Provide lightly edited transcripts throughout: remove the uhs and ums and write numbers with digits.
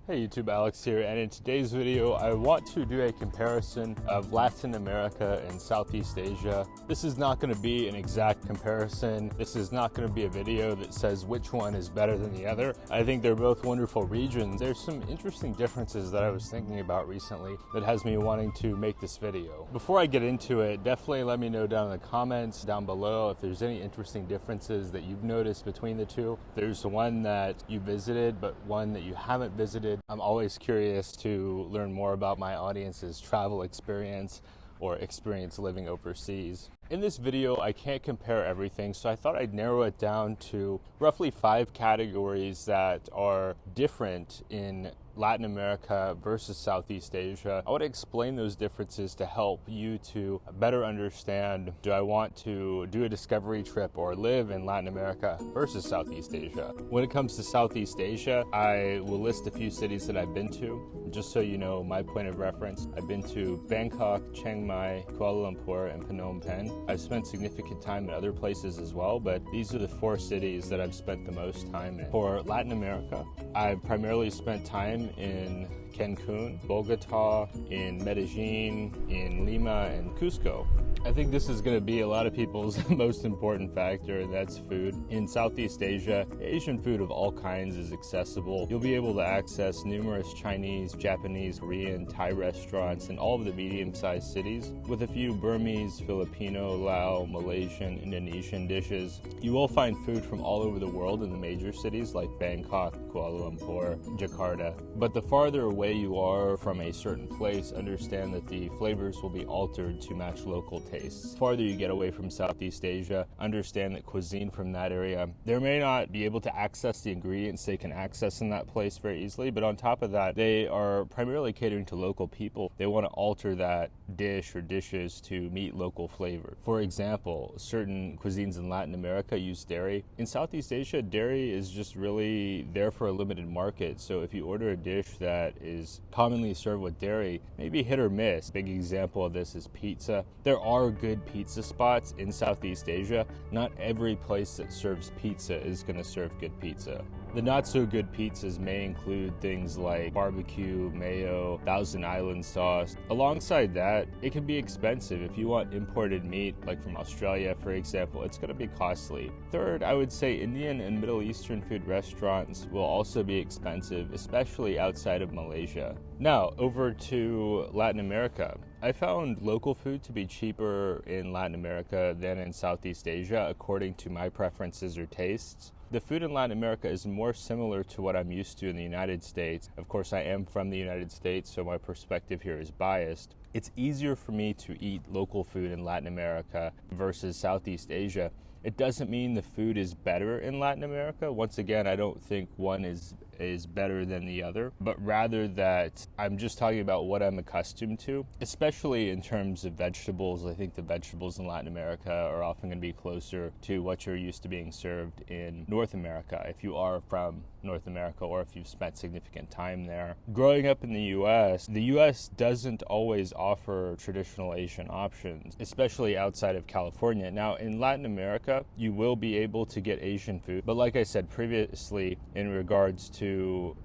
Hey YouTube, Alex here, and in today's video I want to do a comparison of Latin America and Southeast Asia. This is not going to be an exact comparison. This is not going to be a video that says which one is better than the other. I think they're both wonderful regions. There's some interesting differences that I was thinking about recently that has me wanting to make this video. Before I get into it, definitely let me know down in the comments down below if there's any interesting differences that you've noticed between the two. If there's one that you visited but one that you haven't visited. I'm always curious to learn more about my audience's travel experience or experience living overseas. In this video, I can't compare everything, so I thought I'd narrow it down to roughly 5 categories that are different in Latin America versus Southeast Asia. I want to explain those differences to help you to better understand, do I want to do a discovery trip or live in Latin America versus Southeast Asia? When it comes to Southeast Asia, I will list a few cities that I've been to, just so you know my point of reference. I've been to Bangkok, Chiang Mai, Kuala Lumpur, and Phnom Penh. I've spent significant time in other places as well, but these are the 4 cities that I've spent the most time in. For Latin America, I've primarily spent time in Cancun, Bogota, in Medellin, in Lima, and Cusco. I think this is going to be a lot of people's most important factor, and that's food. In Southeast Asia, Asian food of all kinds is accessible. You'll be able to access numerous Chinese, Japanese, Korean, Thai restaurants in all of the medium-sized cities, with a few Burmese, Filipino, Lao, Malaysian, Indonesian dishes. You will find food from all over the world in the major cities like Bangkok, Kuala Lumpur, Jakarta. But the farther away you are from a certain place, understand that the flavors will be altered to match local tastes. The farther you get away from Southeast Asia, understand that cuisine from that area, they may not be able to access the ingredients they can access in that place very easily, but on top of that, they are primarily catering to local people. They want to alter that dish or dishes to meet local flavor. For example, certain cuisines in Latin America use dairy. In Southeast Asia, dairy is just really there for a limited market, so if you order a dish that is commonly served with dairy, maybe hit or miss. Big example of this is pizza. There are good pizza spots in Southeast Asia. Not every place that serves pizza is going to serve good pizza. The not so good pizzas may include things like barbecue, mayo, Thousand Island sauce. Alongside that, it can be expensive. If you want imported meat, like from Australia, for example, it's going to be costly. Third, I would say Indian and Middle Eastern food restaurants will also be expensive, especially outside of Malaysia. Now, over to Latin America. I found local food to be cheaper in Latin America than in Southeast Asia, according to my preferences or tastes. The food in Latin America is more similar to what I'm used to in the United States. Of course, I am from the United States, so my perspective here is biased. It's easier for me to eat local food in Latin America versus Southeast Asia. It doesn't mean the food is better in Latin America. Once again, I don't think one is better than the other, but rather that I'm just talking about what I'm accustomed to, especially in terms of vegetables. I think the vegetables in Latin America are often going to be closer to what you're used to being served in North America, if you are from North America or if you've spent significant time there. Growing up in the US doesn't always offer traditional Asian options, especially outside of California. Now, in Latin America, you will be able to get Asian food, but like I said previously, in regards to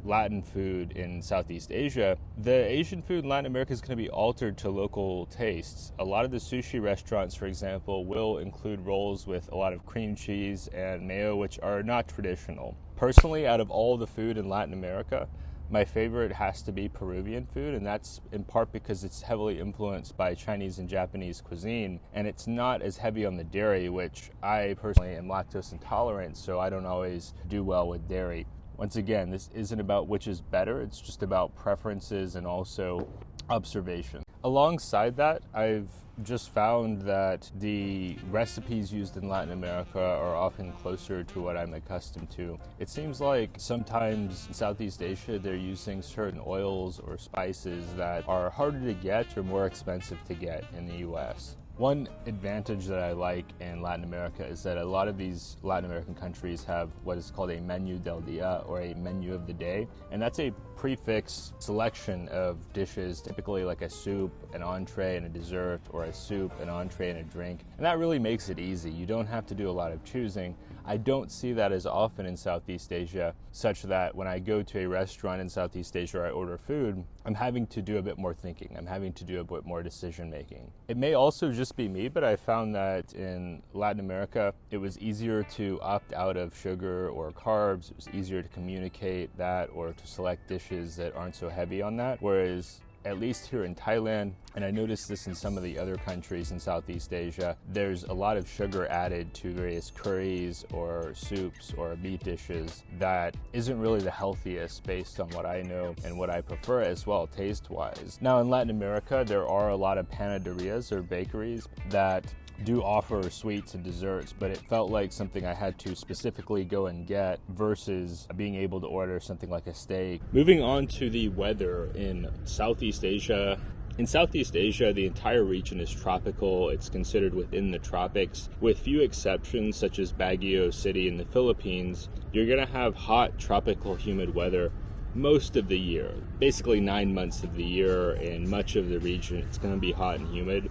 Latin food in Southeast Asia, the Asian food in Latin America is going to be altered to local tastes. A lot of the sushi restaurants, for example, will include rolls with a lot of cream cheese and mayo, which are not traditional. Personally, out of all the food in Latin America, my favorite has to be Peruvian food, and that's in part because it's heavily influenced by Chinese and Japanese cuisine, and it's not as heavy on the dairy, which I personally am lactose intolerant, so I don't always do well with dairy. Once again, this isn't about which is better, it's just about preferences and also observation. Alongside that, I've just found that the recipes used in Latin America are often closer to what I'm accustomed to. It seems like sometimes in Southeast Asia they're using certain oils or spices that are harder to get or more expensive to get in the US. One advantage that I like in Latin America is that a lot of these Latin American countries have what is called a menu del dia, or a menu of the day, and that's a prefix selection of dishes, typically like a soup, an entree, and a dessert, or a soup, an entree, and a drink. And that really makes it easy. You don't have to do a lot of choosing. I don't see that as often in Southeast Asia, such that when I go to a restaurant in Southeast Asia or I order food, I'm having to do a bit more thinking. I'm having to do a bit more decision making. It may also just be me, but I found that in Latin America, it was easier to opt out of sugar or carbs. It was easier to communicate that or to select dishes that aren't so heavy on that. Whereas at least here in Thailand, and I noticed this in some of the other countries in Southeast Asia, there's a lot of sugar added to various curries or soups or meat dishes that isn't really the healthiest based on what I know and what I prefer as well, taste-wise. Now in Latin America, there are a lot of panaderias or bakeries that do offer sweets and desserts, but it felt like something I had to specifically go and get versus being able to order something like a steak. Moving on to the weather in Southeast Asia. In Southeast Asia, the entire region is tropical. It's considered within the tropics. With few exceptions, such as Baguio City in the Philippines, you're going to have hot, tropical, humid weather most of the year. Basically 9 months of the year. In much of the region, it's going to be hot and humid.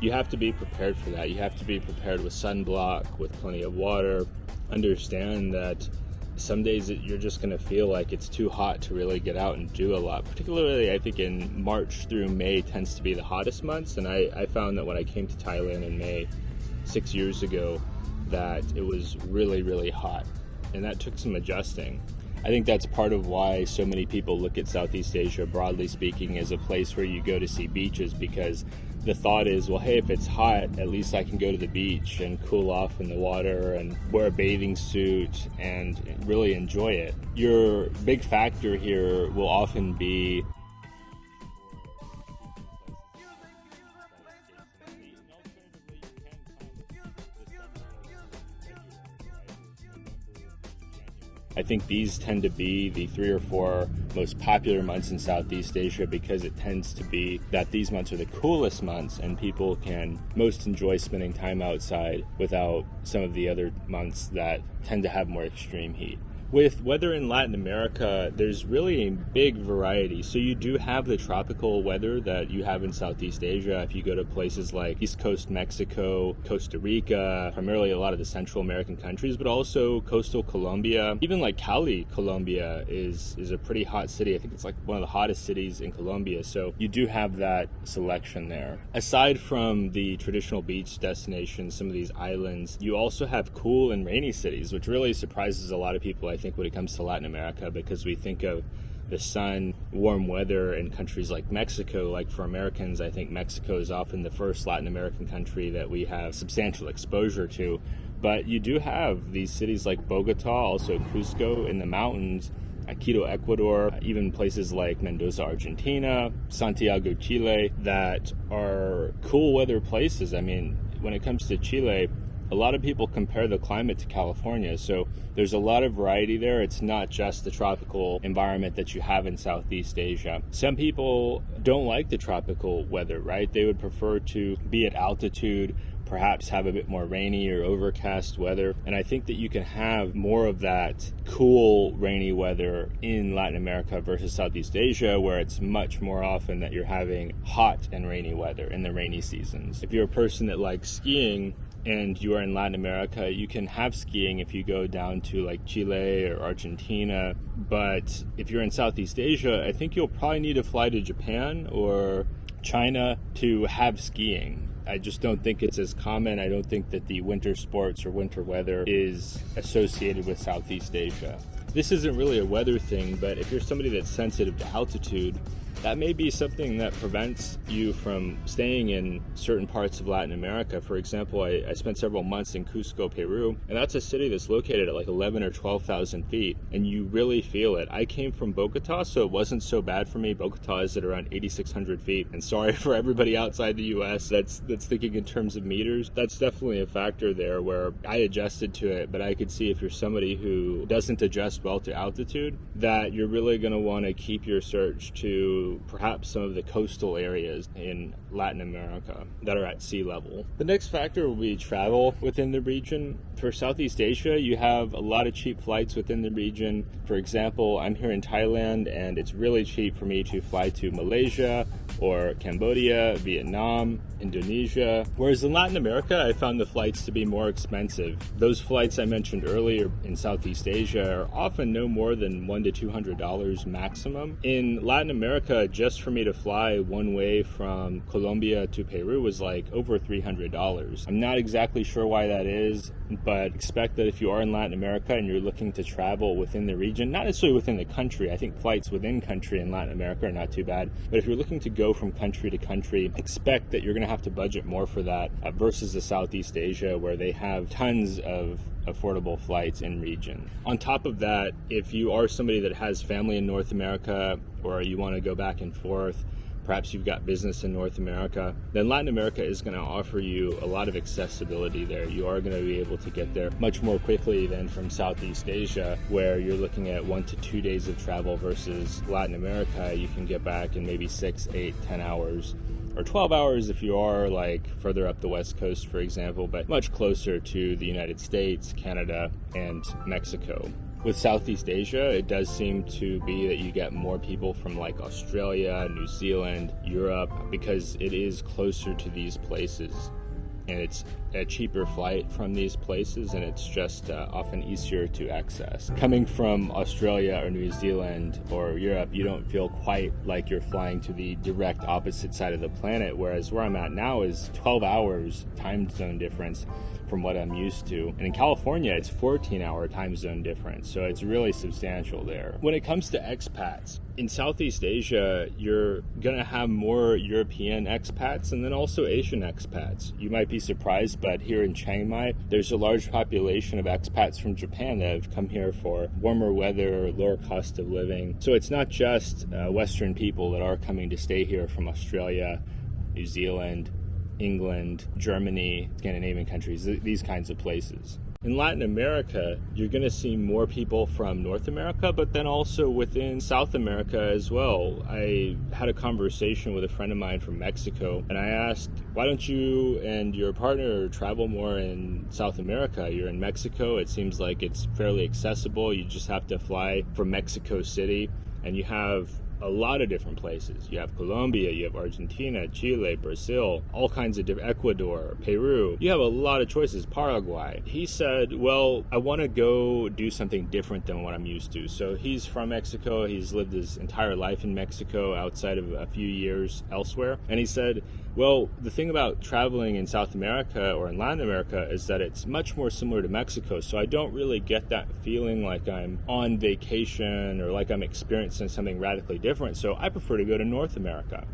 You have to be prepared for that. You have to be prepared with sunblock, with plenty of water. Understand that some days you're just going to feel like it's too hot to really get out and do a lot. Particularly, I think in March through May tends to be the hottest months. And I found that when I came to Thailand in May 6 years ago, that it was really, really hot. And that took some adjusting. I think that's part of why so many people look at Southeast Asia, broadly speaking, as a place where you go to see beaches, because the thought is, well, hey, if it's hot, at least I can go to the beach and cool off in the water and wear a bathing suit and really enjoy it. Your big factor here will often be I think these tend to be the 3 or 4 most popular months in Southeast Asia because it tends to be that these months are the coolest months and people can most enjoy spending time outside without some of the other months that tend to have more extreme heat. With weather in Latin America, there's really a big variety. So you do have the tropical weather that you have in Southeast Asia. If you go to places like East Coast Mexico, Costa Rica, primarily a lot of the Central American countries, but also coastal Colombia. Even like Cali, Colombia is a pretty hot city. I think it's like one of the hottest cities in Colombia. So you do have that selection there. Aside from the traditional beach destinations, some of these islands, you also have cool and rainy cities, which really surprises a lot of people, I think, when it comes to Latin America, because we think of the sun, warm weather in countries like Mexico. Like for Americans, I think Mexico is often the first Latin American country that we have substantial exposure to. But you do have these cities like Bogota, also Cusco in the mountains, Quito, Ecuador, even places like Mendoza, Argentina, Santiago, Chile, that are cool weather places. I mean, when it comes to Chile, a lot of people compare the climate to California, so there's a lot of variety there. It's not just the tropical environment that you have in Southeast Asia. Some people don't like the tropical weather, right? They would prefer to be at altitude, perhaps have a bit more rainy or overcast weather. And I think that you can have more of that cool, rainy weather in Latin America versus Southeast Asia, where it's much more often that you're having hot and rainy weather in the rainy seasons. If you're a person that likes skiing, and you are in Latin America, you can have skiing if you go down to like Chile or Argentina. But if you're in Southeast Asia, I think you'll probably need to fly to Japan or China to have skiing. I just don't think it's as common. I don't think that the winter sports or winter weather is associated with Southeast Asia. This isn't really a weather thing, but if you're somebody that's sensitive to altitude, that may be something that prevents you from staying in certain parts of Latin America. For example, I spent several months in Cusco, Peru, and that's a city that's located at like 11 or 12,000 feet, and you really feel it. I came from Bogota, so it wasn't so bad for me. Bogota is at around 8,600 feet, and sorry for everybody outside the U.S. that's thinking in terms of meters. That's definitely a factor there where I adjusted to it, but I could see if you're somebody who doesn't adjust well to altitude, that you're really going to want to keep your search to to perhaps some of the coastal areas in Latin America that are at sea level. The next factor will be travel within the region. For Southeast Asia, you have a lot of cheap flights within the region. For example, I'm here in Thailand, and it's really cheap for me to fly to Malaysia or Cambodia, Vietnam, Indonesia. Whereas in Latin America, I found the flights to be more expensive. Those flights I mentioned earlier in Southeast Asia are often no more than $100 to $200 maximum. In Latin America, just for me to fly one way from Colombia to Peru was like over $300. I'm not exactly sure why that is, but expect that if you are in Latin America and you're looking to travel within the region, not necessarily within the country, I think flights within country in Latin America are not too bad, but if you're looking to go from country to country, expect that you're going to have to budget more for that versus the Southeast Asia, where they have tons of affordable flights in region. On top of that, if you are somebody that has family in North America, or you want to go back and forth, perhaps you've got business in North America, then Latin America is going to offer you a lot of accessibility there. You are going to be able to get there much more quickly than from Southeast Asia, where you're looking at 1 to 2 days of travel, versus Latin America, you can get back in maybe 6, 8, 10 hours. Or 12 hours if you are like further up the West Coast, for example, but much closer to the United States, Canada, and Mexico. With Southeast Asia, it does seem to be that you get more people from like Australia, New Zealand, Europe, because it is closer to these places. And it's a cheaper flight from these places, and it's just often easier to access. Coming from Australia or New Zealand or Europe, you don't feel quite like you're flying to the direct opposite side of the planet, whereas where I'm at now is 12 hours time zone difference from what I'm used to. And in California, it's 14-hour time zone difference, so it's really substantial there. When it comes to expats, in Southeast Asia, you're gonna have more European expats and then also Asian expats. You might be surprised, but here in Chiang Mai, there's a large population of expats from Japan that have come here for warmer weather, lower cost of living. So it's not just Western people that are coming to stay here from Australia, New Zealand, England, Germany, Scandinavian countries, these kinds of places. In Latin America, you're going to see more people from North America, but then also within South America as well. I had a conversation with a friend of mine from Mexico, and I asked, why don't you and your partner travel more in South America? You're in Mexico. It seems like it's fairly accessible. You just have to fly from Mexico City, and you have a lot of different places. You have Colombia, you have Argentina, Chile, Brazil, all kinds of different, Ecuador, Peru. You have a lot of choices, Paraguay. He said, well, I want to go do something different than what I'm used to. So he's from Mexico. He's lived his entire life in Mexico outside of a few years elsewhere. And he said, well, the thing about traveling in South America or in Latin America is that it's much more similar to Mexico. So I don't really get that feeling like I'm on vacation or like I'm experiencing something radically different. So I prefer to go to North America.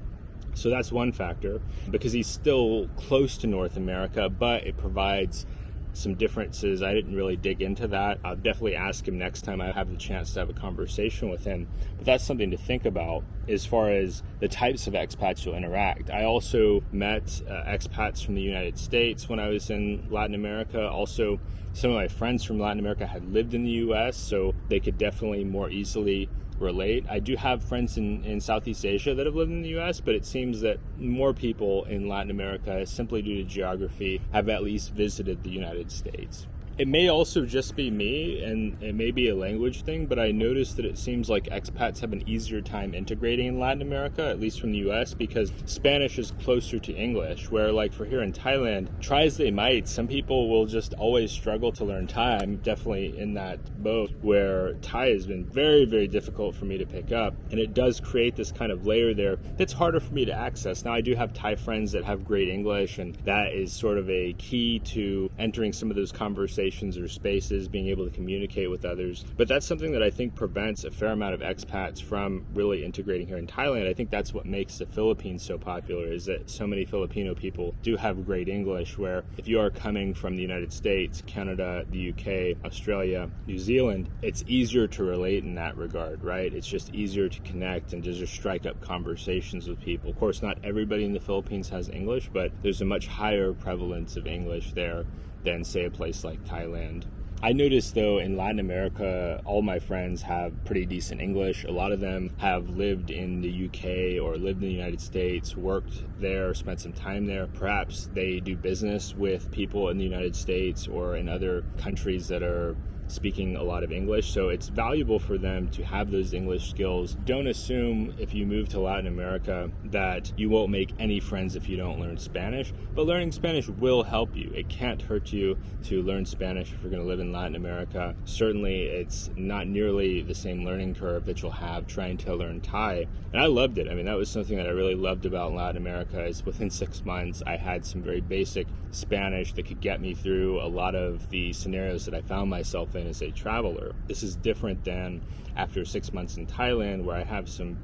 So that's one factor, because he's still close to North America, but it provides some differences. I didn't really dig into that. I'll definitely ask him next time I have the chance to have a conversation with him. But that's something to think about as far as the types of expats you'll interact. I also met expats from the United States when I was in Latin America. Also, some of my friends from Latin America had lived in the US, so they could definitely more easily relate. I do have friends in Southeast Asia that have lived in the US, but it seems that more people in Latin America, simply due to geography, have at least visited the United States. It may also just be me, and it may be a language thing, but I noticed that it seems like expats have an easier time integrating in Latin America, at least from the US, because Spanish is closer to English, where like for here in Thailand, try as they might, some people will just always struggle to learn Thai. I'm definitely in that boat where Thai has been very, very difficult for me to pick up, and it does create this kind of layer there that's harder for me to access. Now, I do have Thai friends that have great English, and that is sort of a key to entering some of those conversations or spaces, being able to communicate with others. But that's something that I think prevents a fair amount of expats from really integrating here in Thailand. I think that's what makes the Philippines so popular, is that so many Filipino people do have great English, where if you are coming from the United States, Canada, the UK, Australia, New Zealand, it's easier to relate in that regard, right? It's just easier to connect and to just strike up conversations with people. Of course, not everybody in the Philippines has English, but there's a much higher prevalence of English there than, say, a place like Thailand. I noticed though in Latin America, all my friends have pretty decent English. A lot of them have lived in the UK or lived in the United States, worked there, spent some time there. Perhaps they do business with people in the United States or in other countries that are speaking a lot of English, so it's valuable for them to have those English skills. Don't assume if you move to Latin America that you won't make any friends if you don't learn Spanish, but learning Spanish will help you. It can't hurt you to learn Spanish if you're going to live in Latin America. Certainly it's not nearly the same learning curve that you'll have trying to learn Thai, and I loved it. I mean, that was something that I really loved about Latin America, is within 6 months I had some very basic Spanish that could get me through a lot of the scenarios that I found myself in as a traveler. This is different than after 6 months in Thailand, where I have some,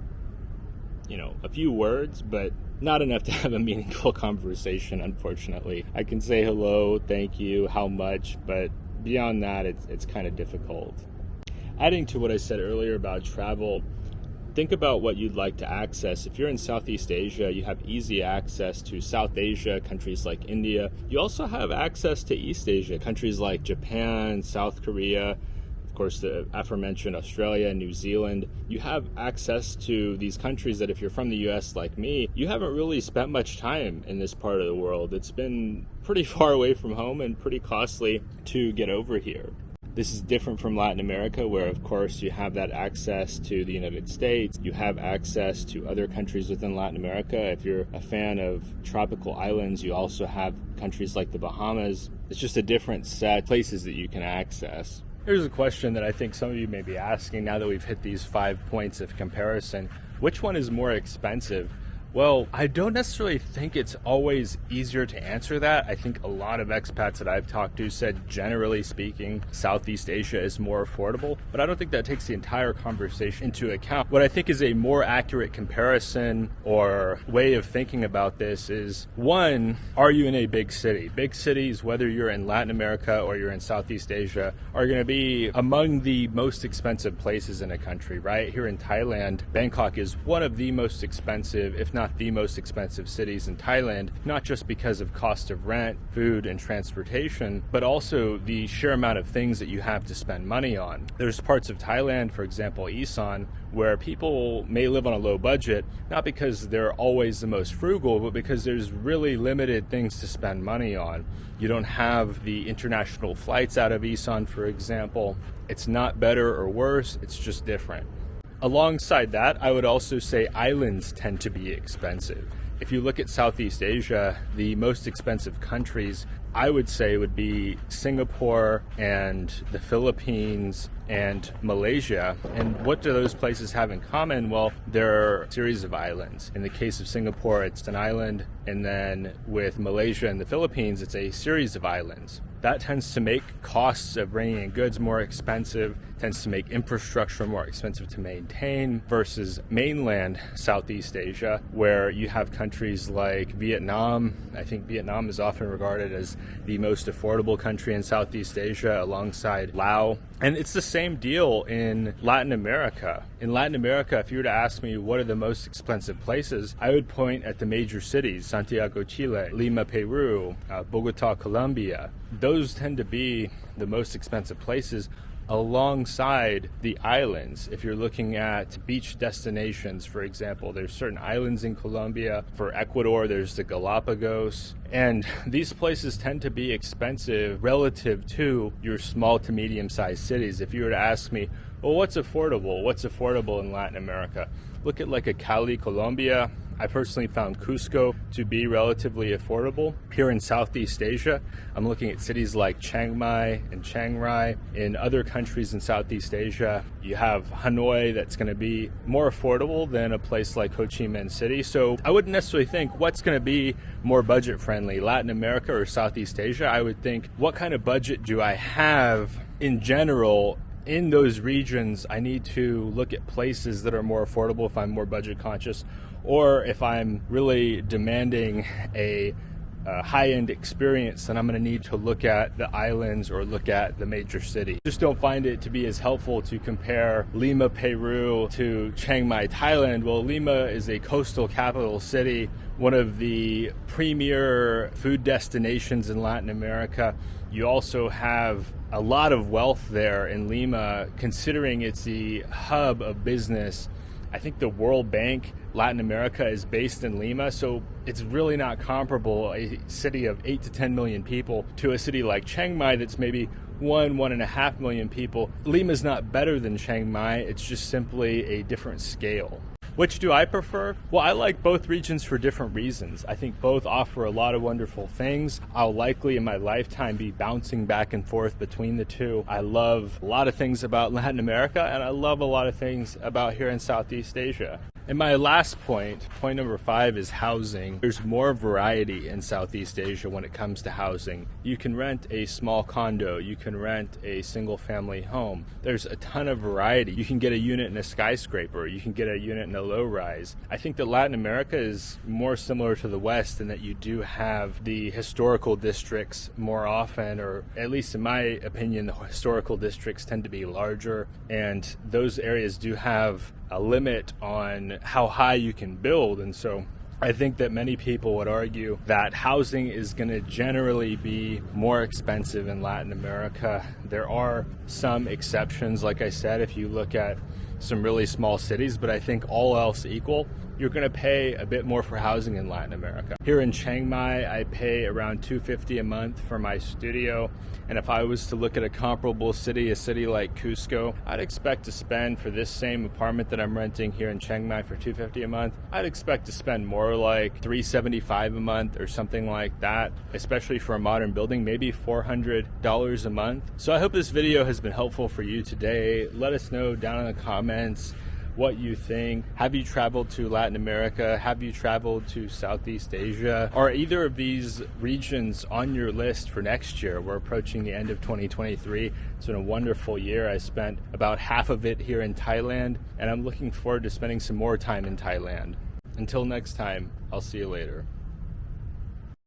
a few words, but not enough to have a meaningful conversation, unfortunately. I can say hello, thank you, how much, but beyond that, it's kind of difficult. Adding to what I said earlier about travel, think about what you'd like to access. If you're in Southeast Asia, you have easy access to South Asia, countries like India. You also have access to East Asia, countries like Japan, South Korea, of course, the aforementioned Australia and New Zealand. You have access to these countries that if you're from the US like me, you haven't really spent much time in this part of the world. It's been pretty far away from home and pretty costly to get over here. This is different from Latin America, where of course you have that access to the United States. You have access to other countries within Latin America. If you're a fan of tropical islands, you also have countries like the Bahamas. It's just a different set of places that you can access. Here's a question that I think some of you may be asking now that we've hit these 5 points of comparison. Which one is more expensive? Well, I don't necessarily think it's always easier to answer that. I think a lot of expats that I've talked to said, generally speaking, Southeast Asia is more affordable, but I don't think that takes the entire conversation into account. What I think is a more accurate comparison or way of thinking about this is, one, are you in a big city? Big cities, whether you're in Latin America or you're in Southeast Asia, are going to be among the most expensive places in a country, right? Here in Thailand, Bangkok is one of the most expensive, if not the most expensive cities in Thailand, not just because of cost of rent, food, and transportation, but also the sheer amount of things that you have to spend money on. There's parts of Thailand, for example, Isan, where people may live on a low budget, not because they're always the most frugal, but because there's really limited things to spend money on. You don't have the international flights out of Isan, for example. It's not better or worse, it's just different. Alongside that, I would also say islands tend to be expensive. If you look at Southeast Asia, the most expensive countries, I would say, would be Singapore and the Philippines and Malaysia. And what do those places have in common? Well, they're a series of islands. In the case of Singapore, it's an island, and then with Malaysia and the Philippines, it's a series of islands. That tends to make costs of bringing in goods more expensive, tends to make infrastructure more expensive to maintain, versus mainland Southeast Asia, where you have countries like Vietnam. I think Vietnam is often regarded as the most affordable country in Southeast Asia, alongside Laos. And it's the same deal in Latin America. In Latin America, if you were to ask me what are the most expensive places, I would point at the major cities: Santiago, Chile; Lima, Peru; Bogota, Colombia. Those tend to be the most expensive places, alongside the islands. If you're looking at beach destinations, for example, there's certain islands in Colombia. For Ecuador, there's the Galapagos. And these places tend to be expensive relative to your small to medium-sized cities. If you were to ask me, well, what's affordable? What's affordable in Latin America? Look at like a Cali, Colombia. I personally found Cusco to be relatively affordable. Here in Southeast Asia, I'm looking at cities like Chiang Mai and Chiang Rai. In other countries in Southeast Asia, you have Hanoi that's going to be more affordable than a place like Ho Chi Minh City. So I wouldn't necessarily think what's going to be more budget friendly, Latin America or Southeast Asia. I would think, what kind of budget do I have in general in those regions? I need to look at places that are more affordable if I'm more budget conscious, or if I'm really demanding a high-end experience, then I'm going to need to look at the islands or look at the major city. Just don't find it to be as helpful to compare Lima, Peru to Chiang Mai, Thailand. Well, Lima is a coastal capital city one of the premier food destinations in Latin America. You also have a lot of wealth there in Lima, considering it's the hub of business. I think the World Bank Latin America is based in Lima, so it's really not comparable, a city of 8 to 10 million people, to a city like Chiang Mai that's maybe 1.5 million people. Lima's not better than Chiang Mai, it's just simply a different scale. Which do I prefer? Well, I like both regions for different reasons. I think both offer a lot of wonderful things. I'll likely in my lifetime be bouncing back and forth between the two. I love a lot of things about Latin America, and I love a lot of things about here in Southeast Asia. And my last point number 5, is housing. There's more variety in Southeast Asia when it comes to housing. You can rent a small condo, you can rent a single family home. There's a ton of variety. You can get a unit in a skyscraper, you can get a unit in a low rise. I think that Latin America is more similar to the West in that you do have the historical districts more often, or at least in my opinion, the historical districts tend to be larger, and those areas do have a limit on how high you can build. And so I think that many people would argue that housing is going to generally be more expensive in Latin America. There are some exceptions, like I said, if you look at some really small cities, but I think all else equal, you're going to pay a bit more for housing in Latin America. Here in Chiang Mai, I pay around $250 a month for my studio. And if I was to look at a comparable city, a city like Cusco, I'd expect to spend for this same apartment that I'm renting here in Chiang Mai for $250 a month, I'd expect to spend more like $375 a month or something like that, especially for a modern building, maybe $400 a month. So I hope this video has been helpful for you today. Let us know down in the comments what you think. Have you traveled to Latin America? Have you traveled to Southeast Asia? Are either of these regions on your list for next year? We're approaching the end of 2023. It's been a wonderful year. I spent about half of it here in Thailand, and I'm looking forward to spending some more time in Thailand. Until next time, I'll see you later.